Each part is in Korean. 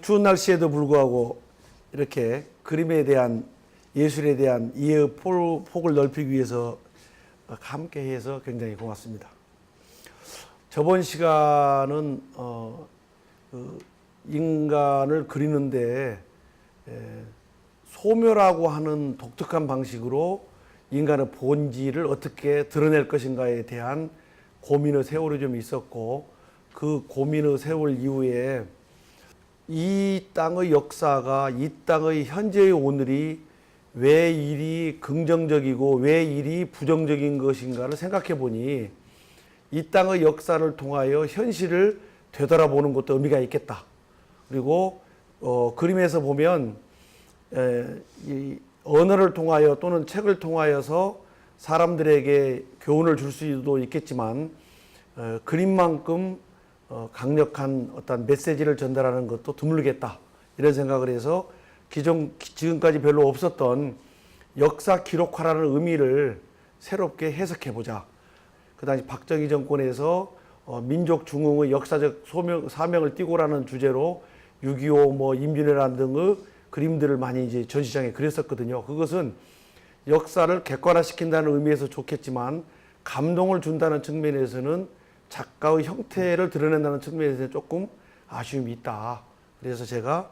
추운 날씨에도 불구하고 이렇게 그림에 대한 예술에 대한 이해의 폭을 넓히기 위해서 함께 해서 굉장히 고맙습니다. 저번 시간은 인간을 그리는데 소묘라고 하는 독특한 방식으로 인간의 본질을 어떻게 드러낼 것인가에 대한 고민의 세월이 좀 있었고, 그 고민의 세월 이후에 이 땅의 역사가, 이 땅의 현재의 오늘이 왜 일이 긍정적이고 왜 일이 부정적인 것인가를 생각해 보니 이 땅의 역사를 통하여 현실을 되돌아보는 것도 의미가 있겠다. 그리고 그림에서 보면 이 언어를 통하여 또는 책을 통하여서 사람들에게 교훈을 줄 수도 있겠지만 그림만큼 강력한 어떤 메시지를 전달하는 것도 드물겠다, 이런 생각을 해서 지금까지 별로 없었던 역사 기록화라는 의미를 새롭게 해석해보자. 그 당시 박정희 정권에서 민족 중흥의 역사적 사명을 띠고라는 주제로 6.25 임진왜란 등의 그림들을 많이 이제 전시장에 그렸었거든요. 그것은 역사를 객관화시킨다는 의미에서 좋겠지만 감동을 준다는 측면에서는 작가의 형태를 드러낸다는 측면에서 조금 아쉬움이 있다. 그래서 제가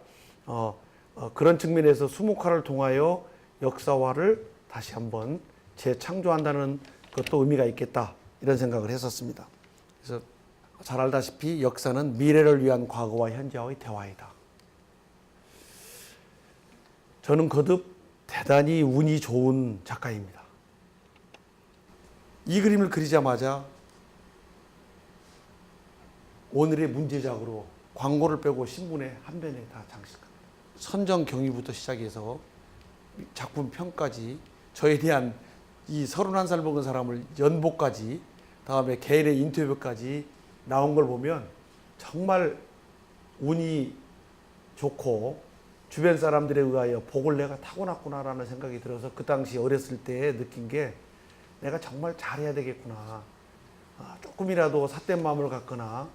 그런 측면에서 수목화를 통하여 역사화를 다시 한번 재창조한다는 것도 의미가 있겠다, 이런 생각을 했었습니다. 그래서 잘 알다시피 역사는 미래를 위한 과거와 현재와의 대화이다. 저는 거듭 대단히 운이 좋은 작가입니다. 이 그림을 그리자마자 오늘의 문제작으로 광고를 빼고 신문에 한 변에 다 장식합니다. 선정 경위부터 시작해서 작품 평까지, 저에 대한 이 31살 먹은 사람을 연보까지, 다음에 개인의 인터뷰까지 나온 걸 보면 정말 운이 좋고 주변 사람들에 의하여 복을 내가 타고났구나라는 생각이 들어서 그 당시 어렸을 때 느낀 게, 내가 정말 잘해야 되겠구나. 조금이라도 삿된 마음을 갖거나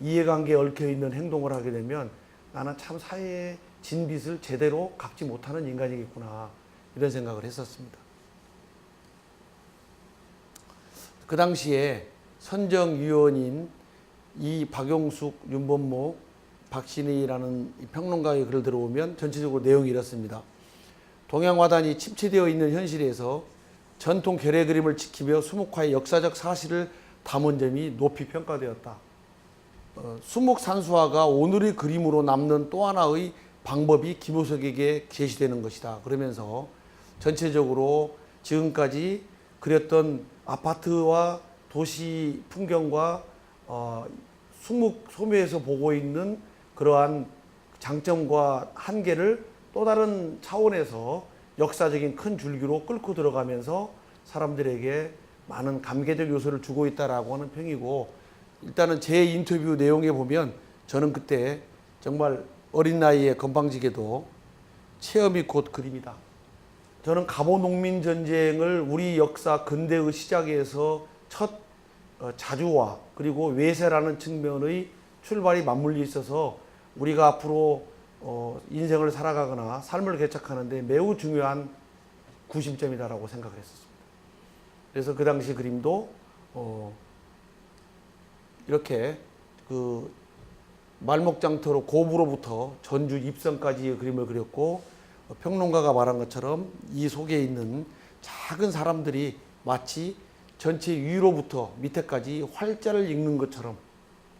이해관계에 얽혀있는 행동을 하게 되면 나는 참 사회의 진빚을 제대로 갚지 못하는 인간이겠구나, 이런 생각을 했었습니다. 그 당시에 선정위원인 이 박용숙, 윤범목, 박신희라는 평론가의 글을 들어보면 전체적으로 내용이 이렇습니다. 동양화단이 침체되어 있는 현실에서 전통 결의 그림을 지키며 수목화의 역사적 사실을 담은 점이 높이 평가되었다. 수목산수화가 오늘의 그림으로 남는 또 하나의 방법이 김호석에게 제시되는 것이다. 그러면서 전체적으로 지금까지 그렸던 아파트와 도시 풍경과 수목소묘에서 보고 있는 그러한 장점과 한계를 또 다른 차원에서 역사적인 큰 줄기로 끌고 들어가면서 사람들에게 많은 감개적 요소를 주고 있다라고 하는 평이고, 일단은 제 인터뷰 내용에 보면 저는 그때 정말 어린 나이에 건방지게도 체험이 곧 그림이다. 저는 갑오 농민 전쟁을 우리 역사 근대의 시작에서 첫 자주화 그리고 외세라는 측면의 출발이 맞물려 있어서 우리가 앞으로 인생을 살아가거나 삶을 개척하는데 매우 중요한 구심점이다라고 생각을 했었습니다. 그래서 그 당시 그림도 이렇게 그 말목장터로 고부로부터 전주 입성까지의 그림을 그렸고, 평론가가 말한 것처럼 이 속에 있는 작은 사람들이 마치 전체 위로부터 밑에까지 활자를 읽는 것처럼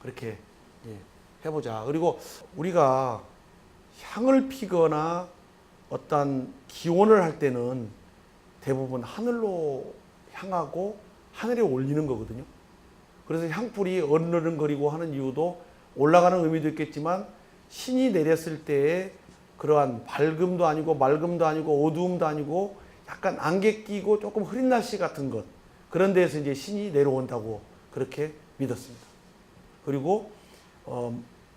그렇게 해보자. 그리고 우리가 향을 피거나 어떤 기원을 할 때는 대부분 하늘로 향하고 하늘에 올리는 거거든요. 그래서 향불이 어른어른거리고 하는 이유도 올라가는 의미도 있겠지만, 신이 내렸을 때에 그러한 밝음도 아니고 맑음도 아니고 어두움도 아니고 약간 안개 끼고 조금 흐린 날씨 같은 것, 그런 데에서 이제 신이 내려온다고 그렇게 믿었습니다. 그리고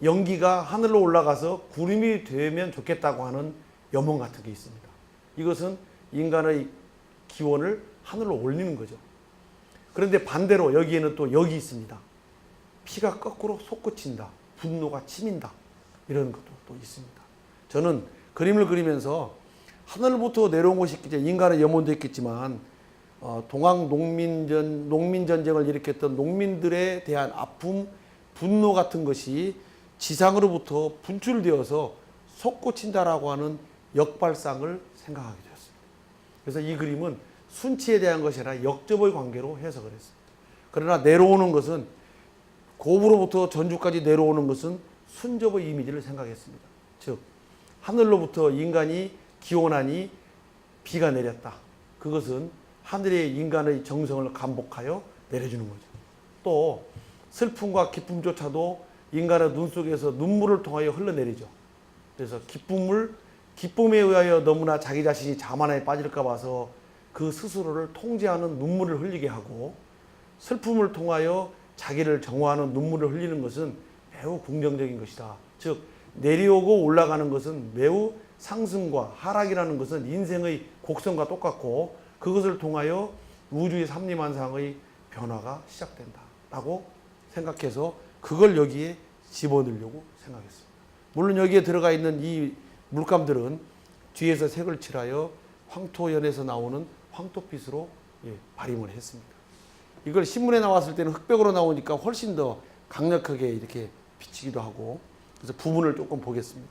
연기가 하늘로 올라가서 구름이 되면 좋겠다고 하는 염원 같은 게 있습니다. 이것은 인간의 기원을 하늘로 올리는 거죠. 그런데 반대로 여기에는 또 역이 있습니다. 피가 거꾸로 솟구친다. 분노가 치민다. 이런 것도 또 있습니다. 저는 그림을 그리면서 하늘부터 내려온 것이 이제 인간의 염원도 있겠지만 동학 농민 전쟁을 일으켰던 농민들에 대한 아픔, 분노 같은 것이 지상으로부터 분출되어서 솟구친다라고 하는 역발상을 생각하게 되었습니다. 그래서 이 그림은 순치에 대한 것이 아니라 역접의 관계로 해석을 했습니다. 그러나 내려오는 것은 고부로부터 전주까지 내려오는 것은 순접의 이미지를 생각했습니다. 즉 하늘로부터 인간이 기원하니 비가 내렸다. 그것은 하늘의 인간의 정성을 감복하여 내려주는 거죠. 또 슬픔과 기쁨조차도 인간의 눈 속에서 눈물을 통하여 흘러내리죠. 그래서 기쁨에 의하여 너무나 자기 자신이 자만에 빠질까 봐서 그 스스로를 통제하는 눈물을 흘리게 하고, 슬픔을 통하여 자기를 정화하는 눈물을 흘리는 것은 매우 긍정적인 것이다. 즉 내려오고 올라가는 것은 매우 상승과 하락이라는 것은 인생의 곡선과 똑같고, 그것을 통하여 우주의 삼림한상의 변화가 시작된다라고 생각해서 그걸 여기에 집어넣으려고 생각했습니다. 물론 여기에 들어가 있는 이 물감들은 뒤에서 색을 칠하여 황토연에서 나오는 황토빛으로 발임을 했습니다. 이걸 신문에 나왔을 때는 흑백으로 나오니까 훨씬 더 강력하게 이렇게 비치기도 하고, 그래서 부분을 조금 보겠습니다.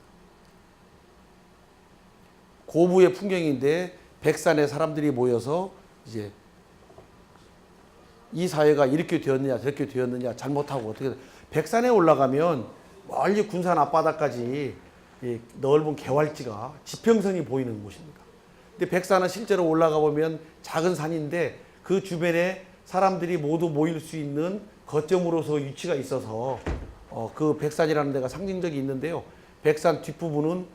고부의 풍경인데 백산에 사람들이 모여서 이제 이 사회가 이렇게 되었느냐 저렇게 되었느냐 잘못하고 어떻게, 백산에 올라가면 멀리 군산 앞바다까지 넓은 개활지가 지평선이 보이는 곳입니다. 근데 백산은 실제로 올라가 보면 작은 산인데 그 주변에 사람들이 모두 모일 수 있는 거점으로서 위치가 있어서 그 백산이라는 데가 상징적이 있는데요. 백산 뒷부분은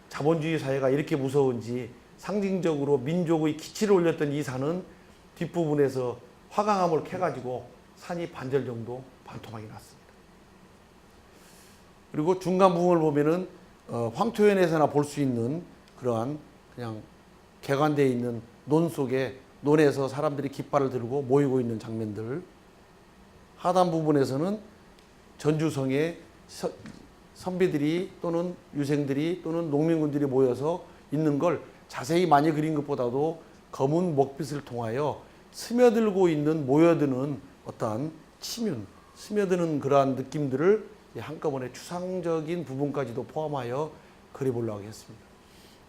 자본주의 사회가 이렇게 무서운지 상징적으로 민족의 기치를 올렸던 이 산은 뒷부분에서 화강암을 캐가지고 산이 반절 정도 반토막이 났습니다. 그리고 중간 부분을 보면은 황토연에서나 볼 수 있는 그러한 그냥 개관되어 있는 논 속에, 논에서 사람들이 깃발을 들고 모이고 있는 장면들, 하단 부분에서는 전주성에 선비들이 또는 유생들이 또는 농민군들이 모여서 있는 걸 자세히 많이 그린 것보다도 검은 먹빛을 통하여 스며들고 있는, 모여드는 어떠한 치윤, 스며드는 그러한 느낌들을 한꺼번에 추상적인 부분까지도 포함하여 그려보려고 했습니다.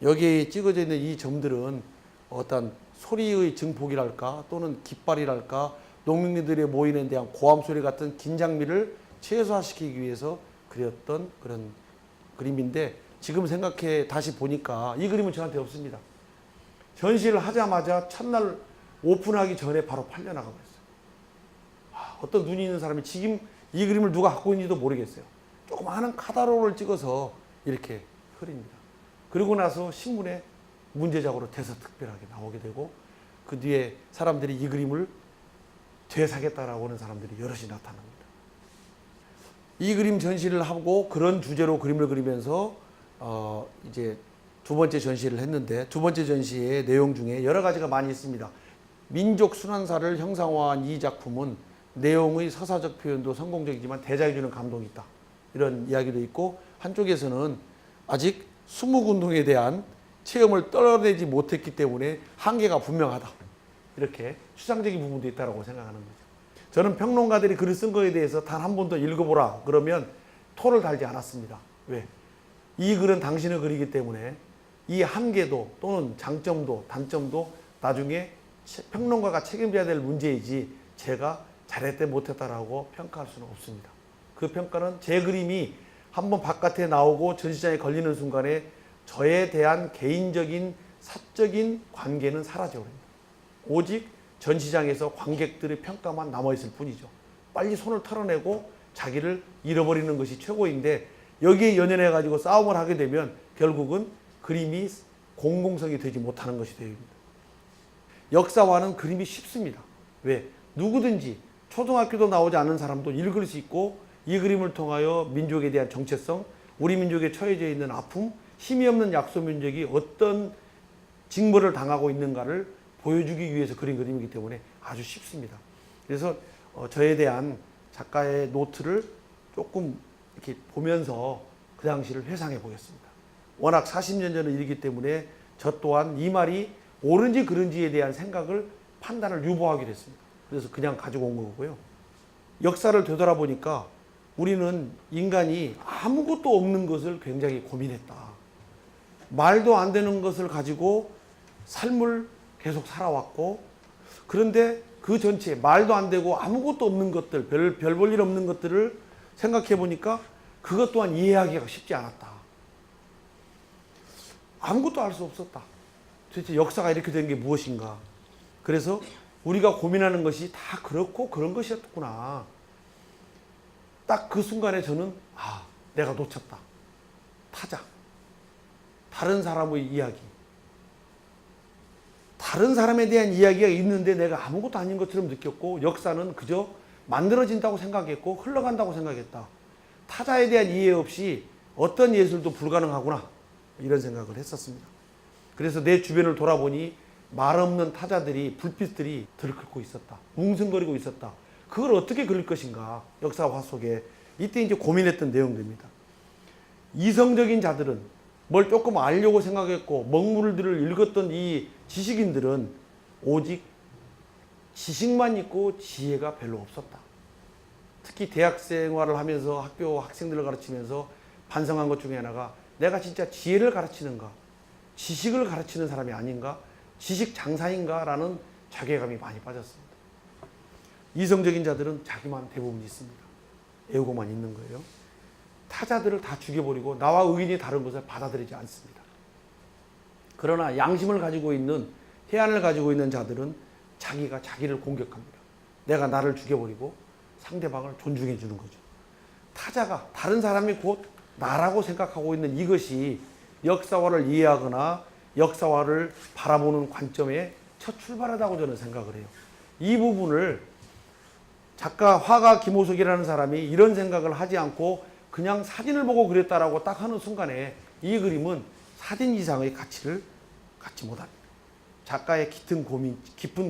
여기에 찍어져 있는 이 점들은 어떤 소리의 증폭이랄까 또는 깃발이랄까 농민들이 모이는 대한 고함 소리 같은 긴장미를 최소화시키기 위해서 그렸던 그런 그림인데, 지금 생각해 다시 보니까 이 그림은 저한테 없습니다. 전시를 하자마자 첫날 오픈하기 전에 바로 팔려나가 버렸어요. 어떤 눈이 있는 사람이 지금 이 그림을 누가 갖고 있는지도 모르겠어요. 조그마한 카다로를 찍어서 이렇게 흐립니다. 그리고 나서 신문에 문제작으로 대서특별하게 나오게 되고, 그 뒤에 사람들이 이 그림을 되사겠다라고 하는 사람들이 여럿이 나타납니다. 이 그림 전시를 하고 그런 주제로 그림을 그리면서 이제 두 번째 전시를 했는데, 두 번째 전시의 내용 중에 여러 가지가 많이 있습니다. 민족 순환사를 형상화한 이 작품은 내용의 서사적 표현도 성공적이지만 대작이 주는 감동이 있다, 이런 이야기도 있고, 한쪽에서는 아직 수묵운동에 대한 체험을 떨어내지 못했기 때문에 한계가 분명하다, 이렇게 추상적인 부분도 있다고 생각하는 거죠. 저는 평론가들이 글을 쓴 거에 대해서 단 한 번 더 읽어보라 그러면 토를 달지 않았습니다. 왜? 이 글은 당신의 글이기 때문에 이 한계도 또는 장점도 단점도 나중에 평론가가 책임져야 될 문제이지 제가 잘했대 못했다라고 평가할 수는 없습니다. 그 평가는 제 그림이 한번 바깥에 나오고 전시장에 걸리는 순간에 저에 대한 개인적인 사적인 관계는 사라져버립니다. 오직 전시장에서 관객들의 평가만 남아있을 뿐이죠. 빨리 손을 털어내고 자기를 잃어버리는 것이 최고인데, 여기에 연연해가지고 싸움을 하게 되면 결국은 그림이 공공성이 되지 못하는 것이 됩니다. 역사화는 그림이 쉽습니다. 왜? 누구든지 초등학교도 나오지 않은 사람도 읽을 수 있고, 이 그림을 통하여 민족에 대한 정체성, 우리 민족에 처해져 있는 아픔, 힘이 없는 약소민족이 어떤 징벌을 당하고 있는가를 보여주기 위해서 그린 그림이기 때문에 아주 쉽습니다. 그래서 저에 대한 작가의 노트를 조금 이렇게 보면서 그 당시를 회상해 보겠습니다. 워낙 40년 전의 일이기 때문에 저 또한 이 말이 옳은지 그른지에 대한 생각을 판단을 유보하기로 했습니다. 그래서 그냥 가지고 온 거고요. 역사를 되돌아보니까 우리는 인간이 아무것도 없는 것을 굉장히 고민했다. 말도 안 되는 것을 가지고 삶을 계속 살아왔고, 그런데 그 전체 말도 안 되고 아무것도 없는 것들, 별 볼 일 없는 것들을 생각해 보니까 그것 또한 이해하기가 쉽지 않았다. 아무것도 알 수 없었다. 도대체 역사가 이렇게 된 게 무엇인가. 그래서 우리가 고민하는 것이 다 그렇고 그런 것이었구나. 딱 그 순간에 저는 내가 놓쳤다. 타자. 다른 사람의 이야기. 다른 사람에 대한 이야기가 있는데 내가 아무것도 아닌 것처럼 느꼈고, 역사는 그저 만들어진다고 생각했고 흘러간다고 생각했다. 타자에 대한 이해 없이 어떤 예술도 불가능하구나, 이런 생각을 했었습니다. 그래서 내 주변을 돌아보니 말 없는 타자들이, 불빛들이 들끓고 있었다. 웅성거리고 있었다. 그걸 어떻게 그릴 것인가, 역사화 속에. 이때 이제 고민했던 내용들입니다. 이성적인 자들은, 뭘 조금 알려고 생각했고 먹물들을 읽었던 이 지식인들은 오직 지식만 있고 지혜가 별로 없었다. 특히 대학 생활을 하면서 학교 학생들을 가르치면서 반성한 것 중에 하나가, 내가 진짜 지혜를 가르치는가, 지식을 가르치는 사람이 아닌가, 지식 장사인가 라는 자괴감이 많이 빠졌습니다. 이성적인 자들은 자기만 대부분 있습니다. 애우고만 있는 거예요. 타자들을 다 죽여버리고 나와 의견이 다른 것을 받아들이지 않습니다. 그러나 양심을 가지고 있는, 해안을 가지고 있는 자들은 자기가 자기를 공격합니다. 내가 나를 죽여버리고 상대방을 존중해 주는 거죠. 타자가 다른 사람이 곧 나라고 생각하고 있는 이것이 역사화를 이해하거나 역사화를 바라보는 관점의 첫 출발하다고 저는 생각을 해요. 이 부분을 작가 화가 김호석이라는 사람이 이런 생각을 하지 않고 그냥 사진을 보고 그랬다라고 딱 하는 순간에 이 그림은 사진 이상의 가치를 갖지 못합니다. 작가의 깊은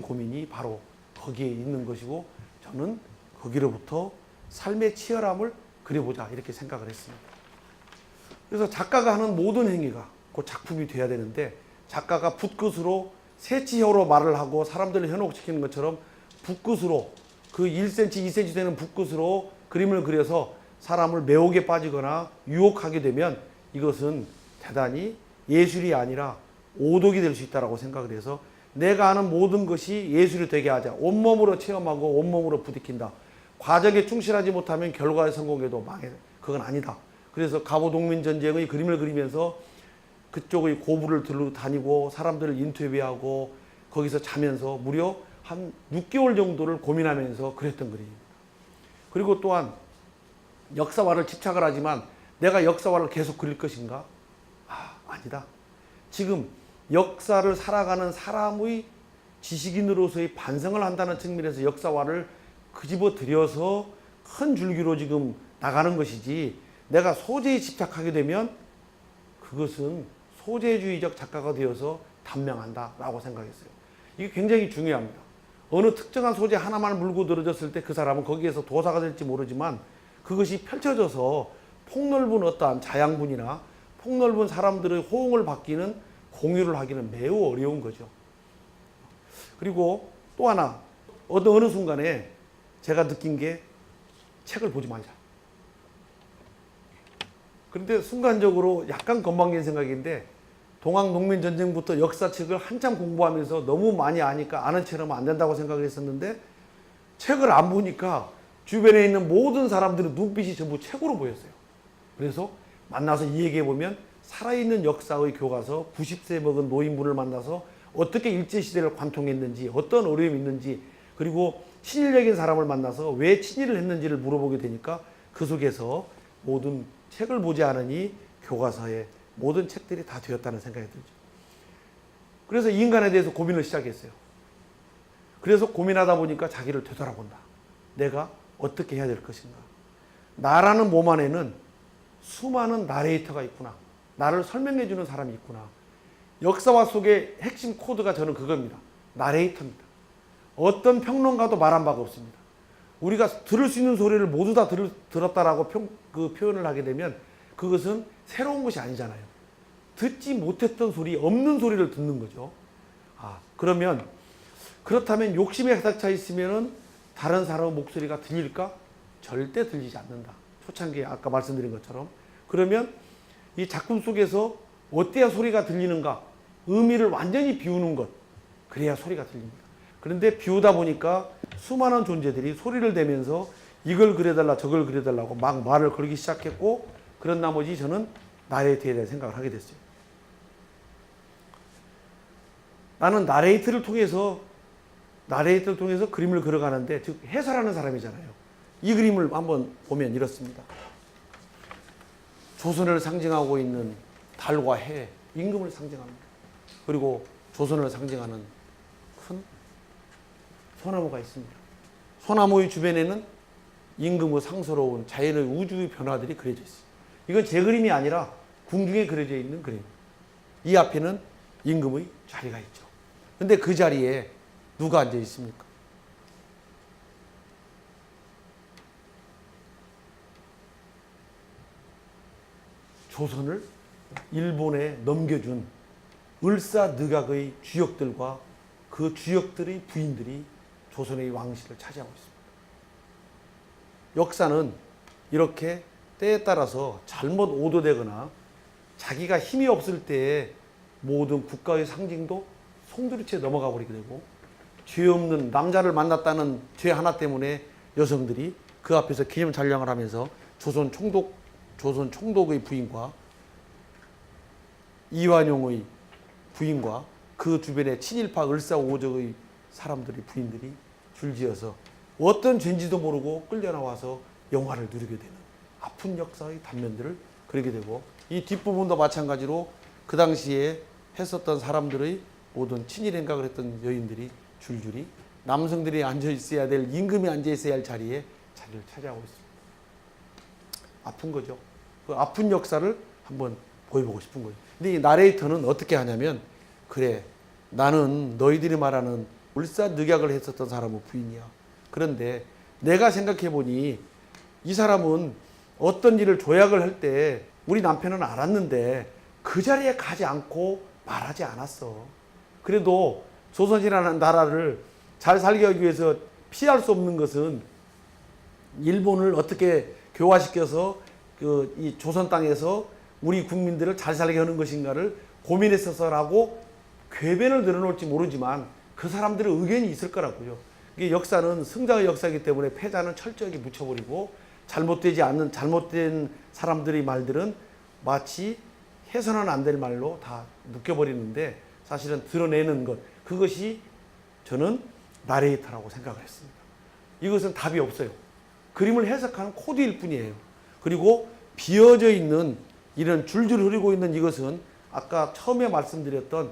고민이 바로 거기에 있는 것이고, 저는 거기로부터 삶의 치열함을 그려보자, 이렇게 생각을 했습니다. 그래서 작가가 하는 모든 행위가 그 작품이 돼야 되는데, 작가가 붓끝으로 새치혀로 말을 하고 사람들을 현혹시키는 것처럼 붓끝으로, 그 1cm, 2cm 되는 붓끝으로 그림을 그려서 사람을 매혹에 빠지거나 유혹하게 되면 이것은 대단히 예술이 아니라 오독이 될 수 있다고 생각을 해서, 내가 아는 모든 것이 예술이 되게 하자. 온몸으로 체험하고 온몸으로 부딪힌다. 과정에 충실하지 못하면 결과에 성공해도 망해. 그건 아니다. 그래서 갑오동민전쟁의 그림을 그리면서 그쪽의 고부를 들러 다니고 사람들을 인터뷰하고 거기서 자면서 무려 한 6개월 정도를 고민하면서 그랬던 그림입니다. 그리고 또한 역사화를 집착을 하지만 내가 역사화를 계속 그릴 것인가? 아니다. 지금 역사를 살아가는 사람의 지식인으로서의 반성을 한다는 측면에서 역사화를 끄집어 들여서 큰 줄기로 지금 나가는 것이지, 내가 소재에 집착하게 되면 그것은 소재주의적 작가가 되어서 단명한다라고 생각했어요. 이게 굉장히 중요합니다. 어느 특정한 소재 하나만 물고 늘어졌을 때 그 사람은 거기에서 도사가 될지 모르지만, 그것이 펼쳐져서 폭넓은 어떠한 자양분이나 폭넓은 사람들의 호응을 받기는, 공유를 하기는 매우 어려운 거죠. 그리고 또 하나, 어느 순간에 제가 느낀 게, 책을 보지 말자. 그런데 순간적으로 약간 건방진 생각인데, 동학농민전쟁부터 역사책을 한참 공부하면서 너무 많이 아니까 아는 체를 하면 안 된다고 생각을 했었는데, 책을 안 보니까 주변에 있는 모든 사람들의 눈빛이 전부 책으로 보였어요. 그래서 만나서 이 얘기해보면, 살아있는 역사의 교과서, 90세 먹은 노인분을 만나서 어떻게 일제시대를 관통했는지, 어떤 어려움이 있는지, 그리고 친일적인 사람을 만나서 왜 친일을 했는지를 물어보게 되니까 그 속에서 모든 책을 보지 않으니 교과서에 모든 책들이 다 되었다는 생각이 들죠. 그래서 인간에 대해서 고민을 시작했어요. 그래서 고민하다 보니까 자기를 되돌아본다. 내가 어떻게 해야 될 것인가. 나라는 몸 안에는 수많은 나레이터가 있구나. 나를 설명해 주는 사람이 있구나. 역사화 속의 핵심 코드가 저는 그겁니다. 나레이터입니다. 어떤 평론가도 말한 바가 없습니다. 우리가 들을 수 있는 소리를 모두 다 들었다라고 표현을 하게 되면 그것은 새로운 것이 아니잖아요. 듣지 못했던 소리, 없는 소리를 듣는 거죠. 그러면 그렇다면 욕심에 가득 차 있으면은 다른 사람의 목소리가 들릴까? 절대 들리지 않는다. 초창기에 아까 말씀드린 것처럼. 그러면 이 작품 속에서 어때야 소리가 들리는가? 의미를 완전히 비우는 것. 그래야 소리가 들립니다. 그런데 비우다 보니까 수많은 존재들이 소리를 내면서 이걸 그려달라 저걸 그려달라고 막 말을 걸기 시작했고, 그런 나머지 저는 나레이트에 대해 생각을 하게 됐어요. 나는 나레이트를 통해서 그림을 그려가는데, 즉 해설하는 사람이잖아요. 이 그림을 한번 보면 이렇습니다. 조선을 상징하고 있는 달과 해, 임금을 상징합니다. 그리고 조선을 상징하는 큰 소나무가 있습니다. 소나무의 주변에는 임금의 상스러운 자연의 우주의 변화들이 그려져 있어요. 이건 제 그림이 아니라 궁중에 그려져 있는 그림. 이 앞에는 임금의 자리가 있죠. 근데 그 자리에 누가 앉아 있습니까? 조선을 일본에 넘겨준 을사늑약의 주역들과 그 주역들의 부인들이 조선의 왕실을 차지하고 있습니다. 역사는 이렇게 때에 따라서 잘못 오도되거나 자기가 힘이 없을 때에 모든 국가의 상징도 송두리째 넘어가 버리게 되고, 죄 없는 남자를 만났다는 죄 하나 때문에 여성들이 그 앞에서 기념 촬영을 하면서 조선 총독의 부인과 이완용의 부인과 그 주변에 친일파 을사오적의 사람들의 부인들이 줄지어서 어떤 죄인지도 모르고 끌려나와서 영화를 누리게 되는 아픈 역사의 단면들을 그리게 되고, 이 뒷부분도 마찬가지로 그 당시에 했었던 사람들의 모든 친일 행각을 했던 여인들이 줄줄이 남성들이 앉아 있어야 될, 임금이 앉아 있어야 할 자리에 자리를 차지하고 있습니다. 아픈 거죠. 그 아픈 역사를 한번 보여보고 싶은 거예요. 근데 이 나레이터는 어떻게 하냐면, 그래, 나는 너희들이 말하는 울사늑약을 했었던 사람의 부인이야. 그런데 내가 생각해 보니 이 사람은 어떤 일을 조약을 할 때 우리 남편은 알았는데 그 자리에 가지 않고 말하지 않았어. 그래도 조선이라는 나라를 잘 살게 하기 위해서 피할 수 없는 것은 일본을 어떻게 교화시켜서 이 조선 땅에서 우리 국민들을 잘 살게 하는 것인가를 고민했어서라고 궤변을 늘어놓을지 모르지만 그 사람들의 의견이 있을 거라고요. 이게 역사는 승자의 역사이기 때문에 패자는 철저하게 묻혀버리고, 잘못된 사람들의 말들은 마치 해서는 안 될 말로 다 묶여버리는데, 사실은 드러내는 것, 그것이 저는 나레이터라고 생각을 했습니다. 이것은 답이 없어요. 그림을 해석하는 코드일 뿐이에요. 그리고 비어져 있는 이런 줄줄 흐르고 있는 이것은 아까 처음에 말씀드렸던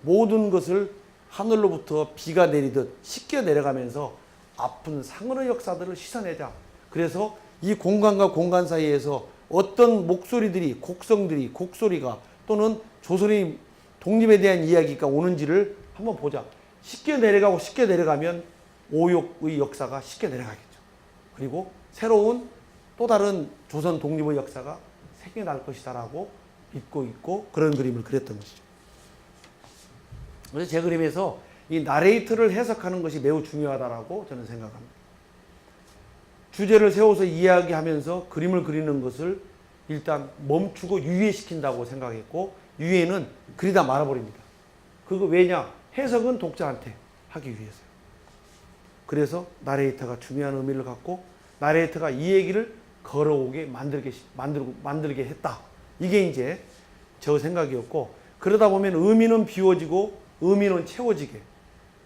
모든 것을 하늘로부터 비가 내리듯 씻겨 내려가면서 아픈 상흔의 역사들을 씻어내자. 그래서 이 공간과 공간 사이에서 어떤 목소리들이, 곡소리가 또는 조선의 독립에 대한 이야기가 오는지를 한번 보자. 씻겨 내려가면 오욕의 역사가 씻겨 내려가겠죠. 그리고 새로운 또 다른 조선 독립의 역사가 생겨날 것이다라고 믿고 있고, 그런 그림을 그렸던 것이죠. 그래서 제 그림에서 이 나레이트를 해석하는 것이 매우 중요하다라고 저는 생각합니다. 주제를 세워서 이야기하면서 그림을 그리는 것을 일단 멈추고 유예시킨다고 생각했고, 유예는 그리다 말아버립니다. 그거 왜냐? 해석은 독자한테 하기 위해서요. 그래서 나레이터가 중요한 의미를 갖고, 나레이터가 이 얘기를 걸어오게 만들게 했다. 이게 이제 저 생각이었고, 그러다 보면 의미는 비워지고 의미는 채워지게,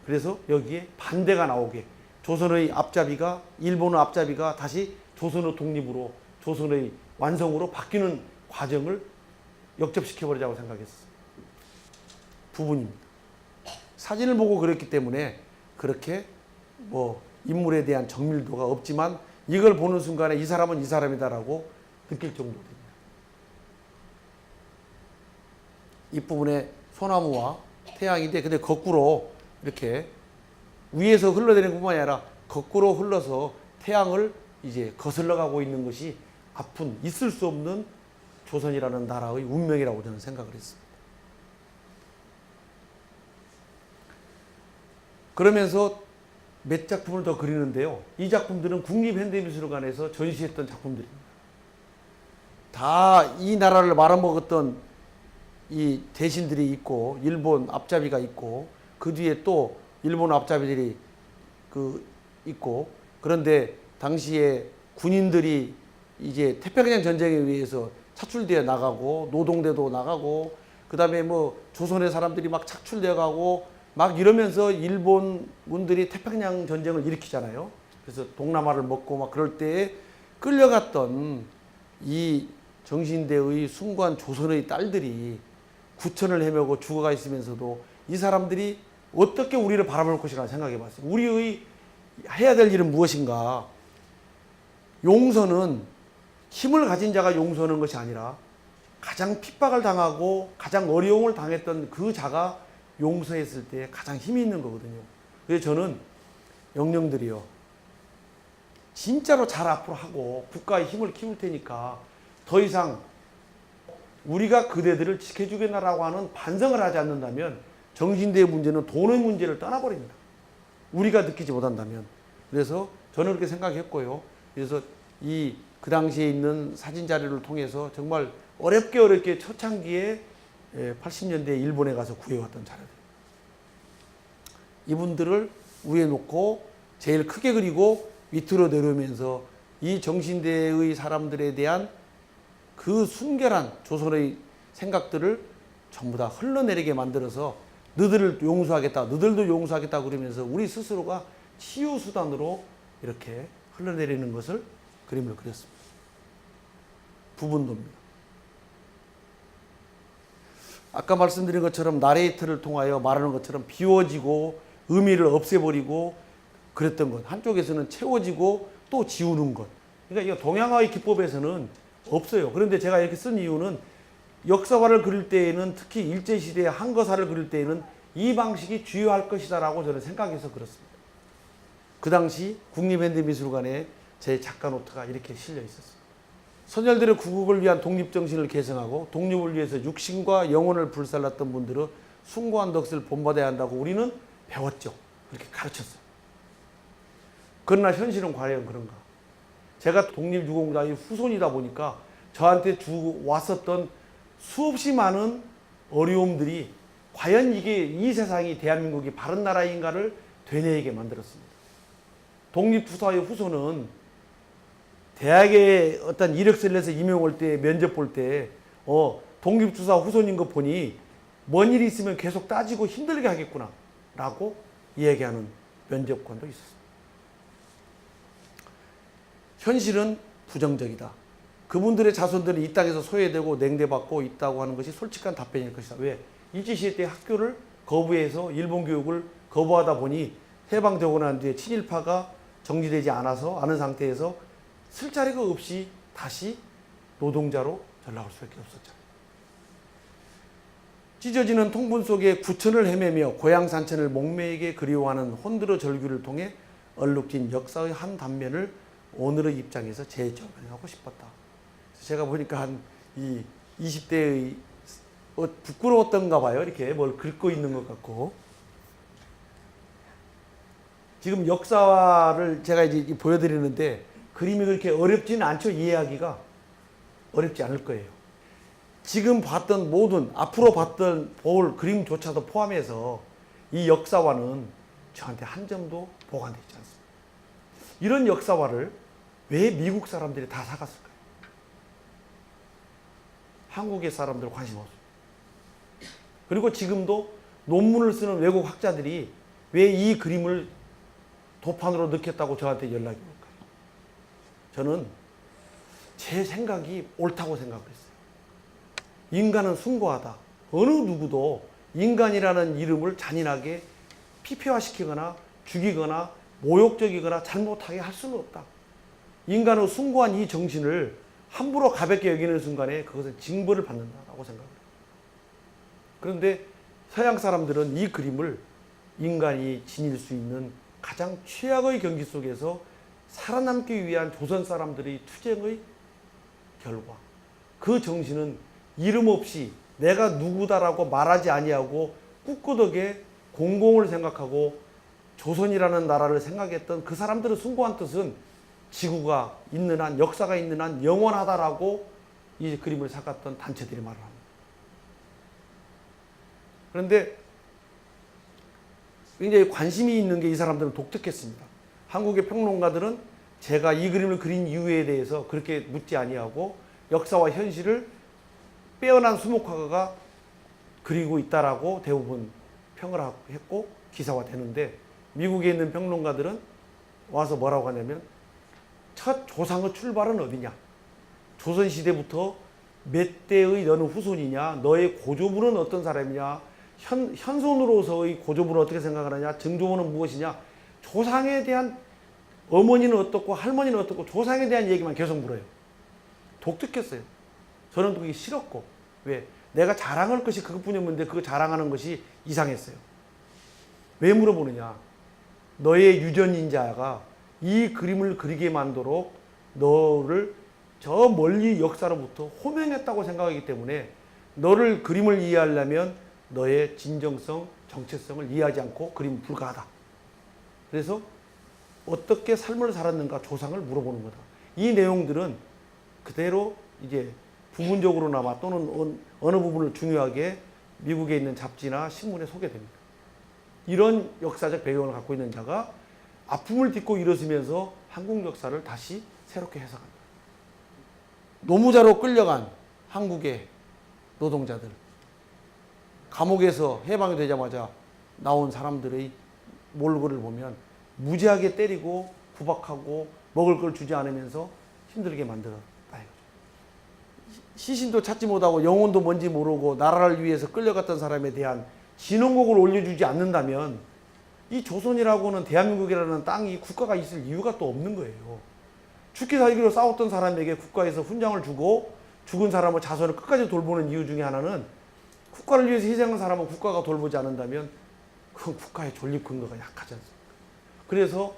그래서 여기에 반대가 나오게, 조선의 앞잡이가, 일본의 앞잡이가 다시 조선의 독립으로, 조선의 완성으로 바뀌는 과정을 역접시켜버리자고 생각했어요. 부분입니다. 사진을 보고 그랬기 때문에 그렇게 인물에 대한 정밀도가 없지만, 이걸 보는 순간에 이 사람은 이 사람이다라고 느낄 정도 됩니다. 이 부분에 소나무와 태양인데, 근데 거꾸로 이렇게 위에서 흘러내리는 것만이 아니라 거꾸로 흘러서 태양을 이제 거슬러 가고 있는 것이 아픈, 있을 수 없는 조선이라는 나라의 운명이라고 저는 생각을 했습니다. 그러면서 몇 작품을 더 그리는데요. 이 작품들은 국립현대미술관에서 전시했던 작품들입니다. 다 이 나라를 말아먹었던 이 대신들이 있고 일본 앞잡이가 있고 그 뒤에 또 일본 앞잡이들이 있고, 그런데 당시에 군인들이 이제 태평양 전쟁에 의해서 차출되어 나가고 노동대도 나가고 그다음에 뭐 조선의 사람들이 막 착출되어 가고 막 이러면서 일본군들이 태평양 전쟁을 일으키잖아요. 그래서 동남아를 먹고 막 그럴 때에 끌려갔던 이 정신대의 숭고한 조선의 딸들이 구천을 헤매고 죽어가 있으면서도 이 사람들이 어떻게 우리를 바라볼 것이라 생각해 봤어요. 우리의 해야 될 일은 무엇인가? 용서는 힘을 가진 자가 용서하는 것이 아니라 가장 핍박을 당하고 가장 어려움을 당했던 그 자가 용서했을 때 가장 힘이 있는 거거든요. 그래서 저는 영령들이요, 진짜로 잘 앞으로 하고 국가의 힘을 키울 테니까 더 이상 우리가 그대들을 지켜주겠나라고 하는 반성을 하지 않는다면 정신대의 문제는 돈의 문제를 떠나버립니다. 우리가 느끼지 못한다면. 그래서 저는 그렇게 생각했고요. 그래서 그 당시에 있는 사진 자료를 통해서 정말 어렵게 초창기에 80년대에 일본에 가서 구해왔던 자료들. 이분들을 위에 놓고 제일 크게 그리고 밑으로 내려오면서 이 정신대의 사람들에 대한 그 순결한 조선의 생각들을 전부 다 흘러내리게 만들어서 너희들을 용서하겠다, 너희들도 용서하겠다 그러면서 우리 스스로가 치유수단으로 이렇게 흘러내리는 것을 그림을 그렸습니다. 부분도입니다. 아까 말씀드린 것처럼 나레이터를 통하여 말하는 것처럼 비워지고 의미를 없애버리고 그랬던 것, 한쪽에서는 채워지고 또 지우는 것. 그러니까 이거 동양화의 기법에서는 없어요. 그런데 제가 이렇게 쓴 이유는 역사화를 그릴 때에는, 특히 일제시대의 한거사를 그릴 때에는 이 방식이 주요할 것이다라고 저는 생각해서 그렇습니다. 그 당시 국립현대미술관에 제 작가 노트가 이렇게 실려 있었습니다. 선열들의 구국을 위한 독립정신을 계승하고 독립을 위해서 육신과 영혼을 불살랐던 분들은 숭고한 넋을 본받아야 한다고 우리는 배웠죠. 그렇게 가르쳤어요. 그러나 현실은 과연 그런가? 제가 독립유공자의 후손이다 보니까 저한테 왔었던 수없이 많은 어려움들이 과연 이 세상이 대한민국이 바른 나라인가를 되뇌이게 만들었습니다. 독립투사의 후손은 대학에 어떤 이력서를 내서 임용 올 때, 면접 볼 때, 독립투사 후손인 거 보니 뭔 일이 있으면 계속 따지고 힘들게 하겠구나 라고 이야기하는 면접관도 있었습니다. 현실은 부정적이다. 그분들의 자손들은 이 땅에서 소외되고 냉대받고 있다고 하는 것이 솔직한 답변일 것이다. 왜? 일제시대 때 학교를 거부해서 일본 교육을 거부하다 보니 해방되고 난 뒤에 친일파가 정리되지 않은 상태에서 쓸 자리가 없이 다시 노동자로 전락할 수밖에 없었잖아요. 찢어지는 통분 속에 구천을 헤매며 고향 산천을 목매이게 그리워하는 혼들어 절규를 통해 얼룩진 역사의 한 단면을 오늘의 입장에서 재조명하고 싶었다. 제가 보니까 한 20대의 부끄러웠던가 봐요. 이렇게 뭘 긁고 있는 것 같고. 지금 역사를 제가 이제 보여드리는데 그림이 그렇게 어렵지는 않죠. 이해하기가 어렵지 않을 거예요. 지금 봤던 모든, 앞으로 볼 그림조차도 포함해서 이 역사화는 저한테 한 점도 보관되어 있지 않습니다. 이런 역사화를 왜 미국 사람들이 다 사갔을까요? 한국의 사람들 관심 없어요. 그리고 지금도 논문을 쓰는 외국 학자들이 왜 이 그림을 도판으로 넣겠다고 저한테 연락이 올까요? 저는 제 생각이 옳다고 생각을 했어요. 인간은 숭고하다. 어느 누구도 인간이라는 이름을 잔인하게 피폐화시키거나 죽이거나 모욕적이거나 잘못하게 할 수는 없다. 인간의 숭고한 이 정신을 함부로 가볍게 여기는 순간에 그것은 징벌을 받는다라고 생각을 해요. 그런데 서양 사람들은 이 그림을 인간이 지닐 수 있는 가장 최악의 경기 속에서 살아남기 위한 조선 사람들의 투쟁의 결과, 그 정신은 이름 없이 내가 누구다라고 말하지 아니하고 꿋꿋하게 공공을 생각하고 조선이라는 나라를 생각했던 그 사람들의 숭고한 뜻은 지구가 있는 한, 역사가 있는 한 영원하다라고 이 그림을 삭았던 단체들이 말을 합니다. 그런데 굉장히 관심이 있는 게 이 사람들은 독특했습니다. 한국의 평론가들은 제가 이 그림을 그린 이유에 대해서 그렇게 묻지 아니하고 역사와 현실을 빼어난 수목화가가 그리고 있다라고 대부분 평을 했고 기사화되는데, 미국에 있는 평론가들은 와서 뭐라고 하냐면 첫 조상의 출발은 어디냐, 조선시대부터 몇 대의 너는 후손이냐, 너의 고조부는 어떤 사람이냐, 현손으로서의 고조부는 어떻게 생각하느냐, 증조부는 무엇이냐, 조상에 대한, 어머니는 어떻고 할머니는 어떻고 조상에 대한 얘기만 계속 물어요. 독특했어요. 저는 그게 싫었고, 왜? 내가 자랑할 것이 그것뿐이었는데 그거 자랑하는 것이 이상했어요. 왜 물어보느냐, 너의 유전인자가 이 그림을 그리게 만들도록 너를 저 멀리 역사로부터 호명했다고 생각하기 때문에 너를 그림을 이해하려면 너의 진정성, 정체성을 이해하지 않고 그림은 불가하다. 그래서 어떻게 삶을 살았는가 조상을 물어보는 거다. 이 내용들은 그대로 이제 부분적으로나마 또는 어느 부분을 중요하게 미국에 있는 잡지나 신문에 소개됩니다. 이런 역사적 배경을 갖고 있는 자가 아픔을 딛고 일어서면서 한국 역사를 다시 새롭게 해석합니다. 노무자로 끌려간 한국의 노동자들, 감옥에서 해방이 되자마자 나온 사람들의 몰골을 보면 무지하게 때리고 구박하고 먹을 걸 주지 않으면서 힘들게 만들었다 이거죠. 시신도 찾지 못하고 영혼도 뭔지 모르고 나라를 위해서 끌려갔던 사람에 대한 진원곡을 올려주지 않는다면 이 조선이라고는, 대한민국이라는 땅이 국가가 있을 이유가 또 없는 거예요. 죽기 살기로 싸웠던 사람에게 국가에서 훈장을 주고 죽은 사람의 자손을 끝까지 돌보는 이유 중에 하나는, 국가를 위해서 희생한 사람은 국가가 돌보지 않는다면 그건 국가의 존립 근거가 약하지 않습니까? 그래서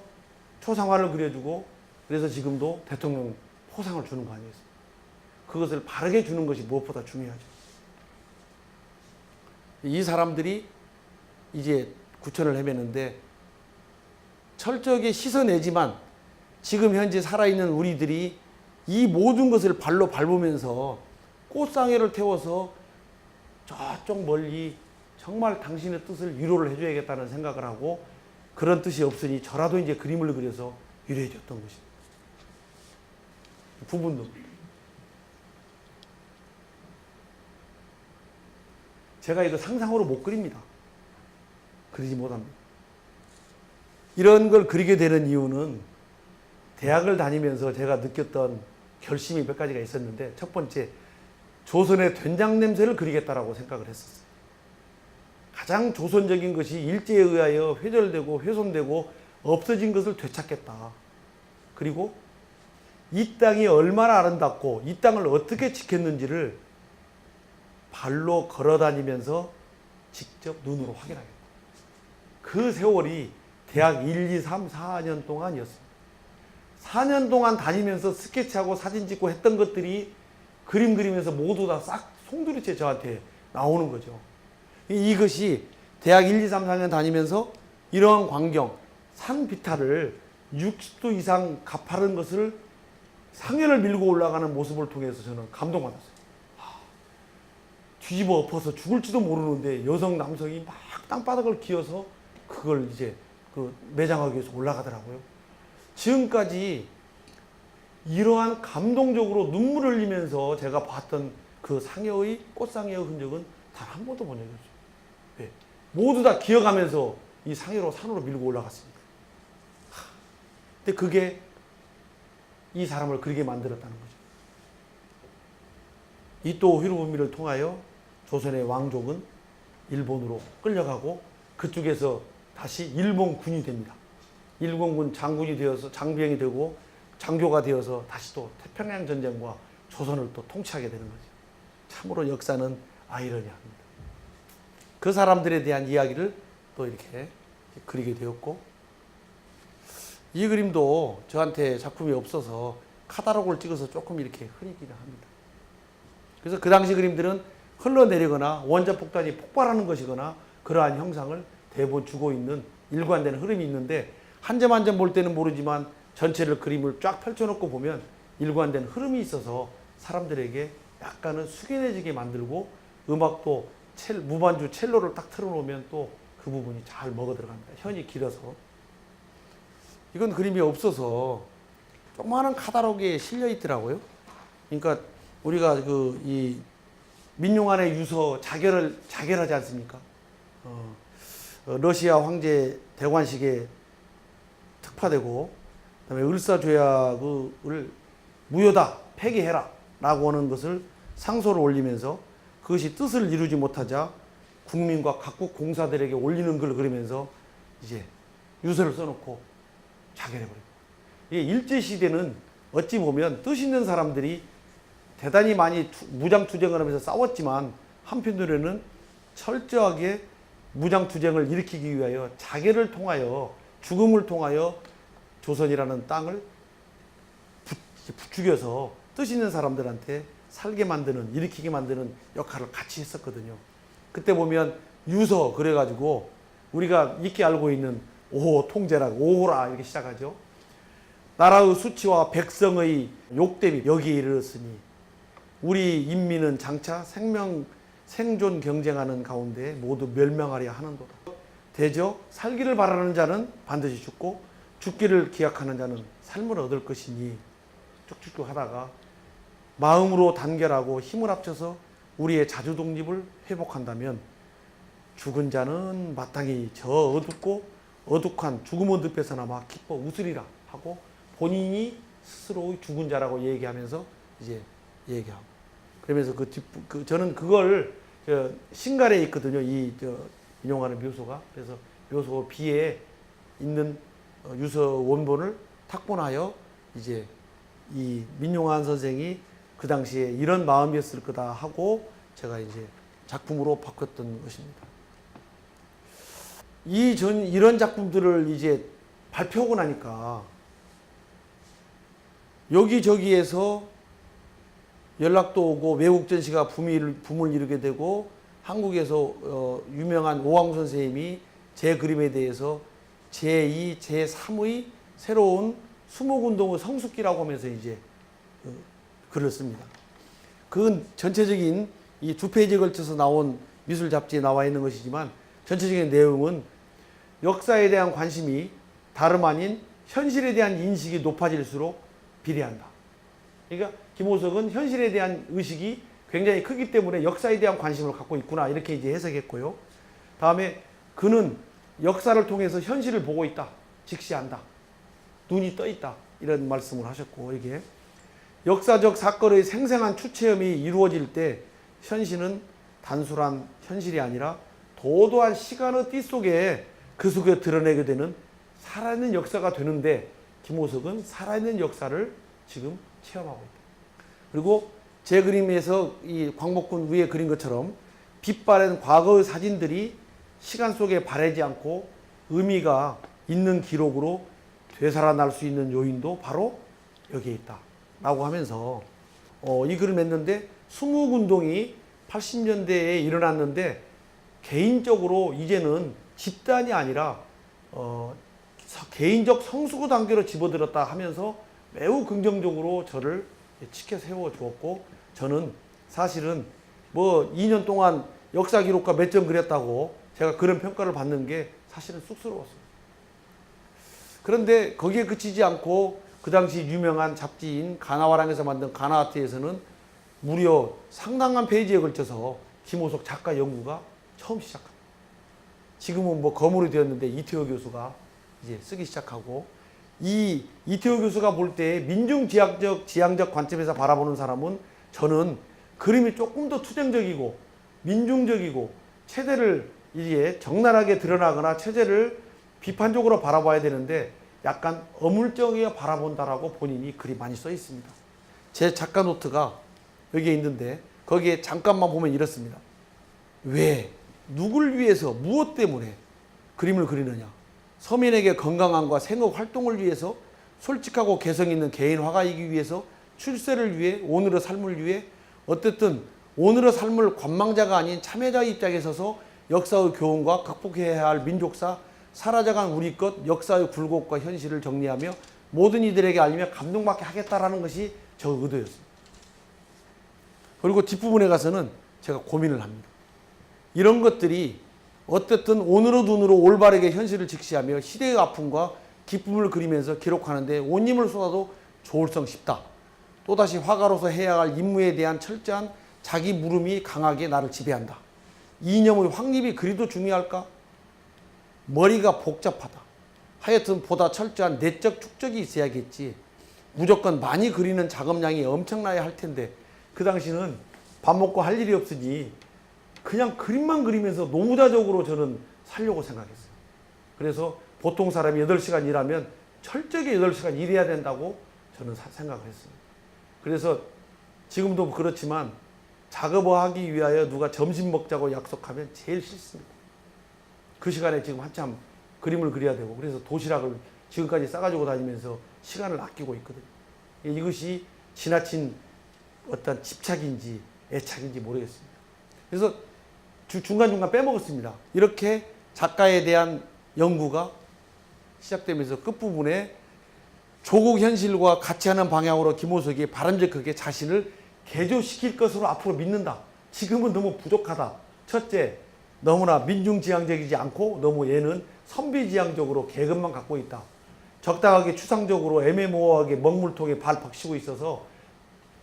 초상화를 그려주고, 그래서 지금도 대통령 포상을 주는 거 아니겠습니까? 그것을 바르게 주는 것이 무엇보다 중요하죠. 이 사람들이 이제 구천을 헤매는데 철저하게 씻어내지만 지금 현재 살아있는 우리들이 이 모든 것을 발로 밟으면서 꽃상회를 태워서 저쪽 멀리 정말 당신의 뜻을 위로를 해줘야겠다는 생각을 하고, 그런 뜻이 없으니 저라도 이제 그림을 그려서 위로해 줬던 것입니다. 부분도 제가 이거 상상으로 못 그립니다. 그리지 못합니다. 이런 걸 그리게 되는 이유는 대학을 다니면서 제가 느꼈던 결심이 몇 가지가 있었는데, 첫 번째, 조선의 된장 냄새를 그리겠다라고 생각을 했었어요. 가장 조선적인 것이 일제에 의하여 회절되고 훼손되고 없어진 것을 되찾겠다. 그리고 이 땅이 얼마나 아름답고 이 땅을 어떻게 지켰는지를 발로 걸어다니면서 직접 눈으로 확인하겠다. 그 세월이 대학 1, 2, 3, 4년 동안이었습니다. 4년 동안 다니면서 스케치하고 사진 찍고 했던 것들이 그림 그리면서 모두 다 싹 송두리째 저한테 나오는 거죠. 이것이 대학 1, 2, 3, 4년 다니면서 이러한 광경, 산 비탈을 60도 이상 가파른 것을 상해를 밀고 올라가는 모습을 통해서 저는 감동받았어요. 뒤집어 엎어서 죽을지도 모르는데 여성, 남성이 막 땅바닥을 기어서 그걸 이제 그 매장하기 위해서 올라가더라고요. 지금까지 이러한 감동적으로 눈물을 흘리면서 제가 봤던 그 상해의, 꽃상해의 흔적은 단 한 번도 본 적이 없어요. 네. 모두 다 기어가면서 이 상해로 산으로 밀고 올라갔습니다. 근데 그게 이 사람을 그리게 만들었다는 거죠. 이또 히로부미를 통하여 조선의 왕족은 일본으로 끌려가고 그쪽에서 다시 일본군이 됩니다. 일본군 장군이 되어서 장병이 되고 장교가 되어서 다시 또 태평양 전쟁과 조선을 또 통치하게 되는 거죠. 참으로 역사는 아이러니합니다. 그 사람들에 대한 이야기를 또 이렇게 그리게 되었고, 이 그림도 저한테 작품이 없어서 카탈로그를 찍어서 조금 이렇게 흐리기는 합니다. 그래서 그 당시 그림들은 흘러내리거나 원자폭탄이 폭발하는 것이거나 그러한 형상을 대부분 주고 있는 일관되는 흐름이 있는데 한 점 한 점 볼 때는 모르지만 전체를 그림을 쫙 펼쳐놓고 보면 일관된 흐름이 있어서 사람들에게 약간은 숙연해지게 만들고 음악도 무반주 첼로를 딱 틀어놓으면 또 그 부분이 잘 먹어 들어갑니다. 현이 길어서. 이건 그림이 없어서 조그마한 카탈로그에 실려 있더라고요. 그러니까 우리가 이 민용안의 유서 자결하지 않습니까? 러시아 황제 대관식에 특파되고 그다음에 을사조약을 무효다 폐기해라 라고 하는 것을 상소를 올리면서 그것이 뜻을 이루지 못하자 국민과 각국 공사들에게 올리는 걸 그리면서 이제 유서를 써놓고 자결해버립니다. 이게 일제시대는 어찌 보면 뜻 있는 사람들이 대단히 많이 무장투쟁을 하면서 싸웠지만 한편으로는 철저하게 무장투쟁을 일으키기 위하여 자결을 통하여 죽음을 통하여 조선이라는 땅을 부추겨서 뜻 있는 사람들한테 살게 만드는, 일으키게 만드는 역할을 같이 했었거든요. 그때 보면 유서 그래가지고 우리가 익히 알고 있는 5호 통제라고 5호라 이렇게 시작하죠. 나라의 수치와 백성의 욕됨이 여기에 이르렀으니 우리 인민은 장차 생존 경쟁하는 가운데 모두 멸망하려 하는도다. 대저 살기를 바라는 자는 반드시 죽고 죽기를 기약하는 자는 삶을 얻을 것이니 쭉쭉쭉 하다가 마음으로 단결하고 힘을 합쳐서 우리의 자주 독립을 회복한다면 죽은 자는 마땅히 저 어둡고 어둑한 죽음의 늪에서나마 기뻐 웃으리라 하고 본인이 스스로 죽은 자라고 얘기하면서 이제 얘기하고 그러면서 저는 그걸 신갈에 있거든요. 인용하는 묘소가. 그래서 묘소 비에 있는 유서 원본을 탁본하여 이제 이 민용환 선생이 그 당시에 이런 마음이었을 거다 하고 제가 이제 작품으로 바꿨던 것입니다. 이런 작품들을 이제 발표하고 나니까 여기저기에서 연락도 오고 외국 전시가 붐을 이루게 되고 한국에서 유명한 오왕 선생님이 제 그림에 대해서 제2, 제3의 새로운 수목운동의 성숙기라고 하면서 이제 글을 씁니다. 그건 전체적인 이 2페이지에 걸쳐서 나온 미술 잡지에 나와 있는 것이지만 전체적인 내용은 역사에 대한 관심이 다름 아닌 현실에 대한 인식이 높아질수록 비례한다. 그러니까 김호석은 현실에 대한 의식이 굉장히 크기 때문에 역사에 대한 관심을 갖고 있구나 이렇게 이제 해석했고요. 다음에 그는 역사를 통해서 현실을 보고 있다. 직시한다. 눈이 떠 있다. 이런 말씀을 하셨고 이게 역사적 사건의 생생한 추체험이 이루어질 때 현실은 단순한 현실이 아니라 도도한 시간의 띠 속에 그 속에 드러내게 되는 살아있는 역사가 되는데 김호석은 살아있는 역사를 지금 체험하고 있다. 그리고 제 그림에서 이 광복군 위에 그린 것처럼 빛바랜 과거의 사진들이 시간 속에 바래지 않고 의미가 있는 기록으로 되살아날 수 있는 요인도 바로 여기에 있다. 라고 하면서 이 글을 냈는데 수묵운동이 80년대에 일어났는데 개인적으로 이제는 집단이 아니라 개인적 성수구 단계로 집어들었다 하면서 매우 긍정적으로 저를 치켜 세워 주었고 저는 사실은 2년 동안 역사 기록가 몇 점 그렸다고 제가 그런 평가를 받는 게 사실은 쑥스러웠어요. 그런데 거기에 그치지 않고 그 당시 유명한 잡지인 가나와랑에서 만든 가나아트에서는 무려 상당한 페이지에 걸쳐서 김호석 작가 연구가 처음 시작합니다. 지금은 거물이 되었는데 이태호 교수가 이제 쓰기 시작하고 이 이태호 교수가 볼 때 민중지향적 관점에서 바라보는 사람은 저는 그림이 조금 더 투쟁적이고 민중적이고 체제를 이제 적나라하게 드러나거나 체제를 비판적으로 바라봐야 되는데 약간 어물쩡하게 바라본다라고 본인이 글이 많이 써 있습니다. 제 작가 노트가 여기에 있는데 거기에 잠깐만 보면 이렇습니다. 왜? 누굴 위해서 무엇 때문에 그림을 그리느냐? 서민에게 건강함과 생업 활동을 위해서 솔직하고 개성 있는 개인 화가이기 위해서 출세를 위해 오늘의 삶을 위해 어쨌든 오늘의 삶을 관망자가 아닌 참여자의 입장에 서서 역사의 교훈과 극복해야 할 민족사, 사라져간 우리 것, 역사의 굴곡과 현실을 정리하며 모든 이들에게 알리며 감동받게 하겠다라는 것이 저 의도였습니다. 그리고 뒷부분에 가서는 제가 고민을 합니다. 이런 것들이 어쨌든 오늘의 눈으로 올바르게 현실을 직시하며 시대의 아픔과 기쁨을 그리면서 기록하는데 온 힘을 쏟아도 좋을성 싶다. 또다시 화가로서 해야 할 임무에 대한 철저한 자기 물음이 강하게 나를 지배한다. 이념의 확립이 그리도 중요할까? 머리가 복잡하다. 하여튼 보다 철저한 내적 축적이 있어야겠지. 무조건 많이 그리는 작업량이 엄청나야 할 텐데 그 당시는 밥 먹고 할 일이 없으니 그냥 그림만 그리면서 노무자적으로 저는 살려고 생각했어요. 그래서 보통 사람이 8시간 일하면 철저하게 8시간 일해야 된다고 저는 생각을 했습니다. 그래서 지금도 그렇지만 작업을 하기 위하여 누가 점심 먹자고 약속하면 제일 싫습니다. 그 시간에 지금 한참 그림을 그려야 되고 그래서 도시락을 지금까지 싸가지고 다니면서 시간을 아끼고 있거든요. 이것이 지나친 어떤 집착인지 애착인지 모르겠습니다. 그래서 중간중간 빼먹었습니다. 이렇게 작가에 대한 연구가 시작되면서 끝부분에 조국 현실과 같이하는 방향으로 김호석이 바람직하게 자신을 개조시킬 것으로 앞으로 믿는다. 지금은 너무 부족하다. 첫째, 너무나 민중지향적이지 않고 너무 얘는 선비지향적으로 계급만 갖고 있다. 적당하게 추상적으로 애매모호하게 먹물통에 발 박히고 있어서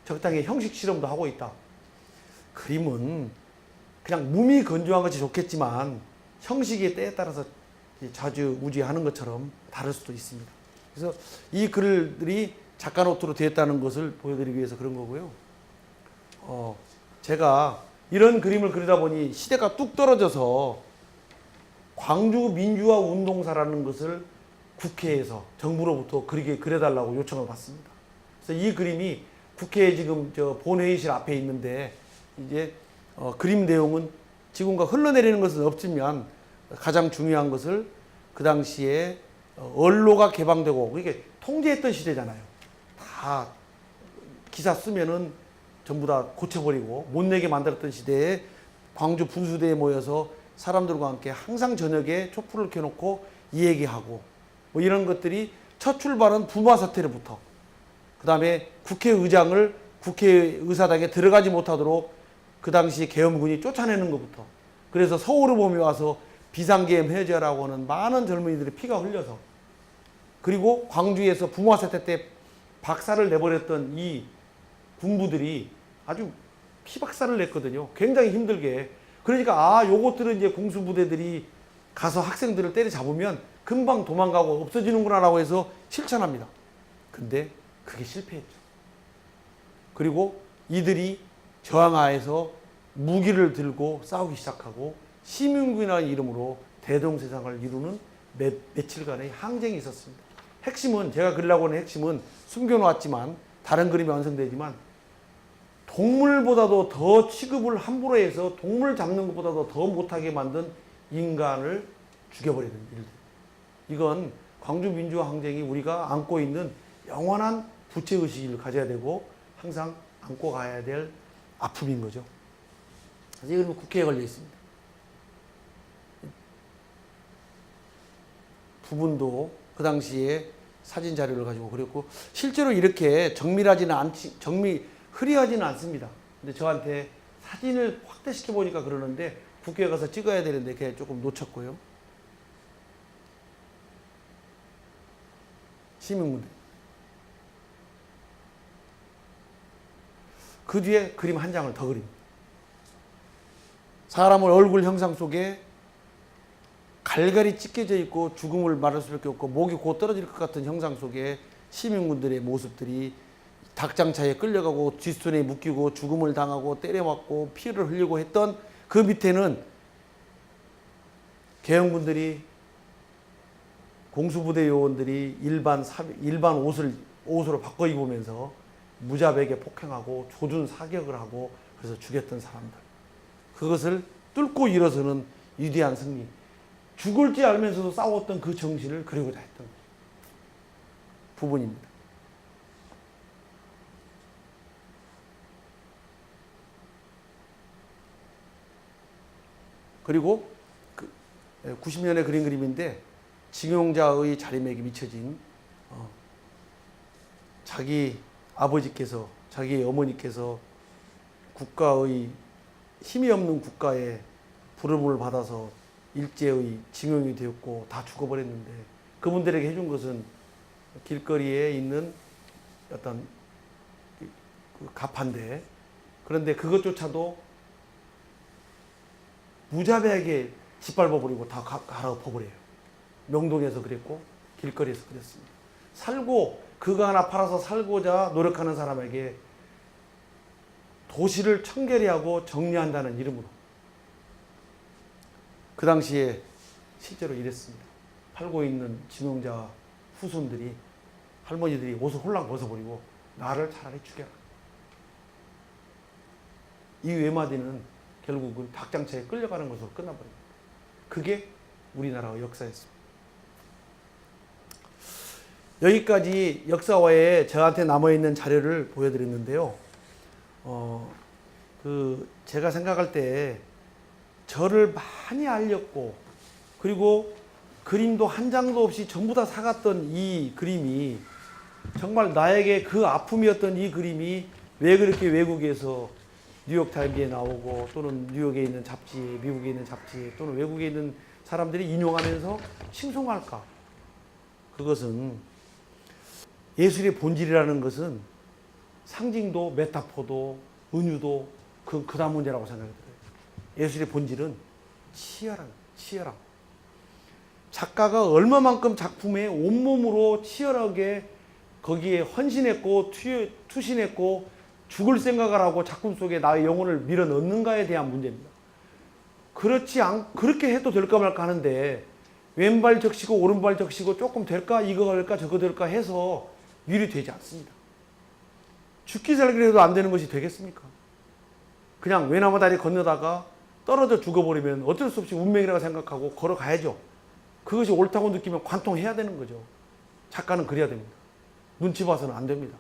적당히 형식 실험도 하고 있다. 그림은 그냥 몸이 건조한 것이 좋겠지만 형식의 때에 따라서 좌지우지하는 것처럼 다를 수도 있습니다. 그래서 이 글들이 작가 노트로 되었다는 것을 보여드리기 위해서 그런 거고요. 제가 이런 그림을 그리다 보니 시대가 뚝 떨어져서 광주 민주화 운동사라는 것을 국회에서 정부로부터 그려달라고 요청을 받습니다. 그래서 이 그림이 국회에 지금 본회의실 앞에 있는데 이제 그림 내용은 지금과 흘러내리는 것은 없지만 가장 중요한 것을 그 당시에 언로가 개방되고 이게 통제했던 시대잖아요. 다 기사 쓰면은 전부 다 고쳐버리고 못 내게 만들었던 시대에 광주 분수대에 모여서 사람들과 함께 항상 저녁에 촛불을 켜놓고 이 얘기하고 뭐 이런 것들이 첫 출발은 부마 사태로부터 그 다음에 국회의장을 국회의사당에 들어가지 못하도록 그 당시 계엄군이 쫓아내는 것부터 그래서 서울을 보며 와서 비상계엄 해제라고 하는 많은 젊은이들의 피가 흘려서 그리고 광주에서 부마 사태 때 박살을 내버렸던 이 군부들이 아주 피박살을 냈거든요. 굉장히 힘들게. 그러니까 요것들은 이제 공수부대들이 가서 학생들을 때려잡으면 금방 도망가고 없어지는구나라고 해서 실천합니다. 근데 그게 실패했죠. 그리고 이들이 저항하에서 무기를 들고 싸우기 시작하고 시민군이라는 이름으로 대동세상을 이루는 며칠간의 항쟁이 있었습니다. 핵심은 제가 그리려고 하는 핵심은 숨겨놓았지만 다른 그림이 완성되지만 동물보다도 더 취급을 함부로 해서 동물 잡는 것보다도 더 못하게 만든 인간을 죽여버리는 일들. 이건 광주 민주화 항쟁이 우리가 안고 있는 영원한 부채의식을 가져야 되고 항상 안고 가야 될 아픔인 거죠. 지금 국회에 걸려 있습니다. 부분도 그 당시에 사진 자료를 가지고 그렸고 실제로 이렇게 흐리하지는 않습니다. 근데 저한테 사진을 확대시켜 보니까 그러는데 국회에 가서 찍어야 되는데 그게 조금 놓쳤고요. 시민군대. 그 뒤에 그림 한 장을 더 그립니다. 사람을 얼굴 형상 속에 갈갈이 찢겨져 있고 죽음을 말할 수밖에 없고 목이 곧 떨어질 것 같은 형상 속에 시민군들의 모습들이 닭장차에 끌려가고 뒷손에 묶이고 죽음을 당하고 때려맞고 피를 흘리고 했던 그 밑에는 계엄군들이 공수부대 요원들이 일반 옷으로 바꿔 입으면서 무자백에 폭행하고 조준 사격을 하고 그래서 죽였던 사람들. 그것을 뚫고 일어서는 위대한 승리. 죽을지 알면서도 싸웠던 그 정신을 그리고자 했던 부분입니다. 그리고 90년에 그린 그림인데 징용자의 자리매김 잊혀진 자기 아버지께서 자기 어머니께서 국가의 힘이 없는 국가의 부름을 받아서 일제의 징용이 되었고 다 죽어버렸는데 그분들에게 해준 것은 길거리에 있는 어떤 그 가판대 그런데 그것조차도 무자비하게 짓밟아버리고 다 갈아엎어버려요. 명동에서 그랬고 길거리에서 그랬습니다. 살고 그거 하나 팔아서 살고자 노력하는 사람에게 도시를 청결히하고 정리한다는 이름으로 그 당시에 실제로 이랬습니다. 팔고 있는 징용자 후손들이 할머니들이 옷을 홀랑 벗어버리고 나를 차라리 죽여라. 이 외마디는 결국은 닭장차에 끌려가는 것으로 끝나버립니다. 그게 우리나라의 역사였습니다. 여기까지 역사화에 저한테 남아있는 자료를 보여드렸는데요. 제가 생각할 때 저를 많이 알렸고 그리고 그림도 한 장도 없이 전부 다 사갔던 이 그림이 정말 나에게 그 아픔이었던 이 그림이 왜 그렇게 외국에서 뉴욕타임즈에 나오고 또는 뉴욕에 있는 잡지에 미국에 있는 잡지에 또는 외국에 있는 사람들이 인용하면서 칭송할까? 그것은 예술의 본질이라는 것은 상징도 메타포도 은유도 그 다음 문제라고 생각이 들어요. 예술의 본질은 치열함. 작가가 얼마만큼 작품에 온몸으로 치열하게 거기에 헌신했고 투신했고 죽을 생각을 하고 작품 속에 나의 영혼을 밀어 넣는가에 대한 문제입니다. 그렇게 해도 될까 말까 하는데 왼발 적시고 오른발 적시고 조금 될까 이거 될까 저거 될까 해서 일이 되지 않습니다. 죽기 살기로 해도 안 되는 것이 되겠습니까? 그냥 외나무 다리 건너다가 떨어져 죽어버리면 어쩔 수 없이 운명이라고 생각하고 걸어가야죠. 그것이 옳다고 느끼면 관통해야 되는 거죠. 작가는 그래야 됩니다. 눈치 봐서는 안 됩니다.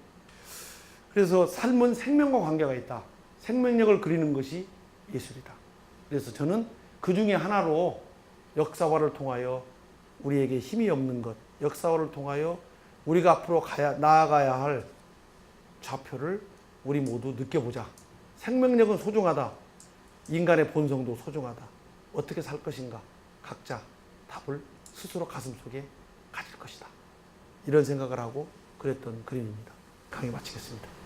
그래서 삶은 생명과 관계가 있다. 생명력을 그리는 것이 예술이다. 그래서 저는 그 중에 하나로 역사화를 통하여 우리에게 힘이 없는 것, 역사화를 통하여 우리가 앞으로 나아가야 할 좌표를 우리 모두 느껴보자. 생명력은 소중하다. 인간의 본성도 소중하다. 어떻게 살 것인가? 각자 답을 스스로 가슴속에 가질 것이다. 이런 생각을 하고 그랬던 그림입니다. 강의 마치겠습니다.